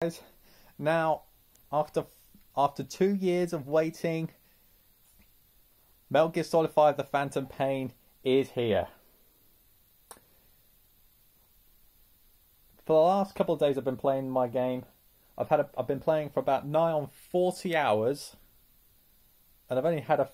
Guys, now after after 2 years of waiting, Metal Gear Solid 5: The Phantom Pain is here. For the last couple of days, I've been playing my game. I've been playing for about nigh on 40 hours, and I've only had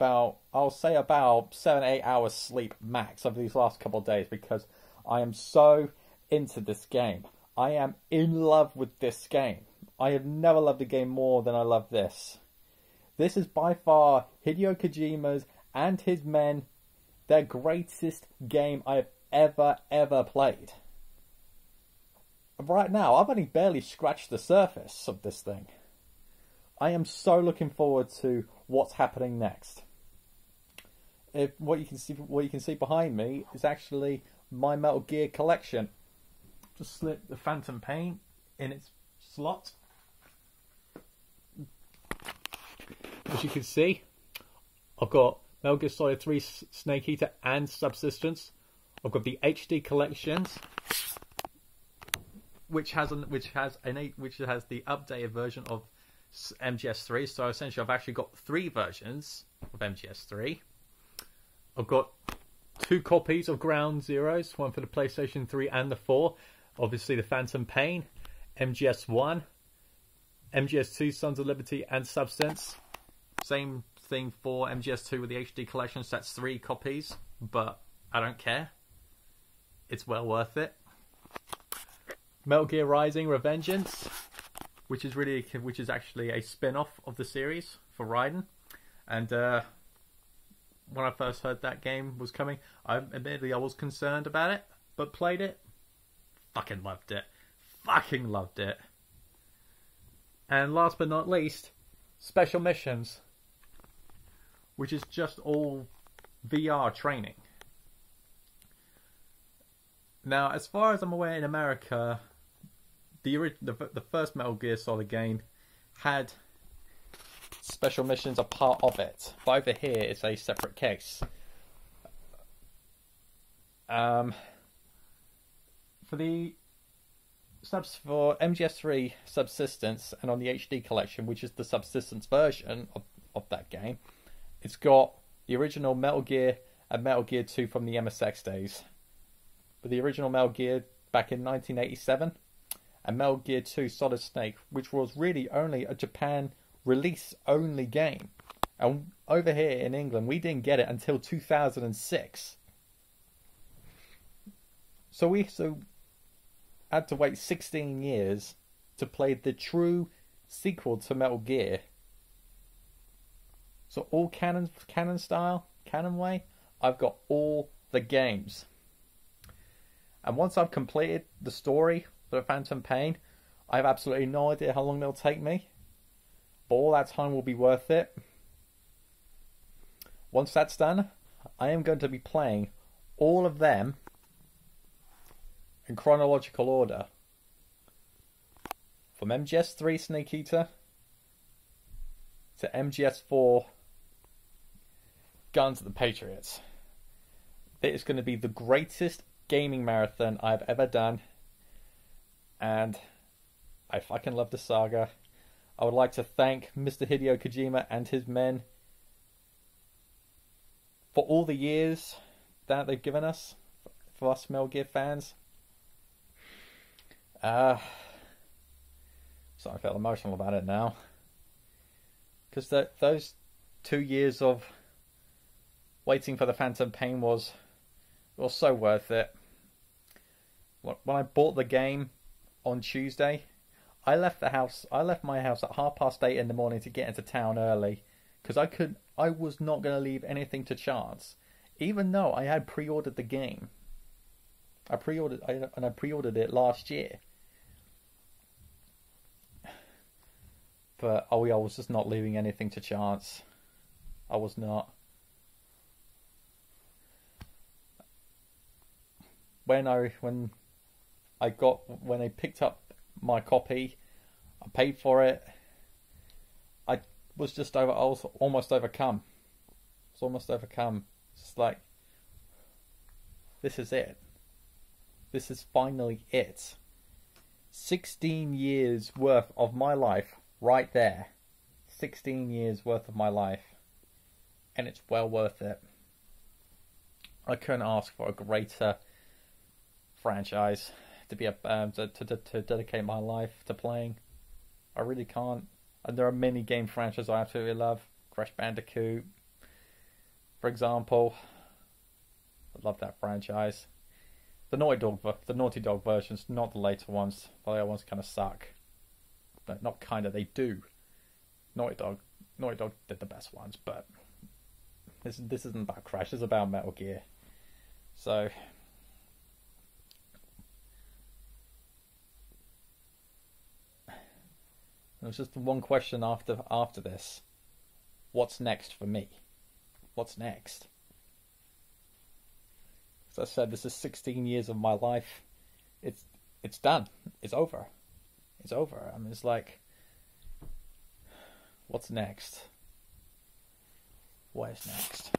I'll say about 7-8 hours sleep max over these last couple of days because I am so into this game. I am in love with this game. I have never loved a game more than I love this. This is by far Hideo Kojima's and his men, their greatest game I have ever played. Right now, I've only barely scratched the surface of this thing. I am so looking forward to what's happening next. What you can see behind me is actually my Metal Gear collection. Just slip the Phantom Pain in its slot. As you can see, I've got Metal Gear Solid 3 Snake Eater and Subsistence. I've got the HD collections, which has the updated version of MGS3. So essentially, I've actually got 3 versions of MGS3. I've got 2 copies of Ground Zeroes, one for the PlayStation 3 and the 4. Obviously, the Phantom Pain, MGS1, MGS2, Sons of Liberty, and Substance. Same thing for MGS2 with the HD collection. So that's 3 copies, but I don't care. It's well worth it. Metal Gear Rising: Revengeance, which is actually a spin-off of the series for Raiden. And when I first heard that game was coming, admittedly I was concerned about it, but played it. Fucking loved it. Fucking loved it. And last but not least, Special Missions, which is just all VR training. Now, as far as I'm aware, in America, the first Metal Gear Solid game had Special Missions a part of it. But over here, it's a separate case. For MGS3 Subsistence and on the HD collection, which is the Subsistence version of that game, it's got the original Metal Gear and Metal Gear 2 from the MSX days. But the original Metal Gear back in 1987 and Metal Gear 2 Solid Snake, which was really only a Japan release only game. And over here in England, we didn't get it until 2006. So we had to wait 16 years to play the true sequel to Metal Gear. So all canon style, canon way, I've got all the games. And once I've completed the story for the Phantom Pain, I have absolutely no idea how long they'll take me. But all that time will be worth it. Once that's done, I am going to be playing all of them in chronological order. From MGS3 Snake Eater to MGS4 Guns of the Patriots. It is going to be the greatest gaming marathon I've ever done. And I fucking love the saga. I would like to thank Mr. Hideo Kojima and his men for all the years that they've given us, for us Metal Gear fans. So I feel emotional about it now. Because those 2 years of waiting for the Phantom Pain was so worth it. When I bought the game on Tuesday, I left my house at 8:30 in the morning to get into town early because I was not going to leave anything to chance, even though I had pre-ordered the game. I pre-ordered it last year, but I was just not leaving anything to chance. I was not. When I picked up my copy, I paid for it. I was almost overcome. It's like, this is it. This is finally it. 16 years worth of my life right there. 16 years worth of my life. And it's well worth it. I couldn't ask for a greater franchise to be to dedicate my life to playing. I really can't. And there are many game franchises I absolutely love. Crash Bandicoot, for example. I love that franchise. The Naughty Dog versions, not the later ones. The later ones kind of suck. No, not kind of. They do. Naughty Dog did the best ones, but this isn't about Crash. This is about Metal Gear. So there's just one question after this. What's next for me? What's next? As I said, this is 16 years of my life. It's done. It's over. It's over. I mean, it's like, what's next? What is next?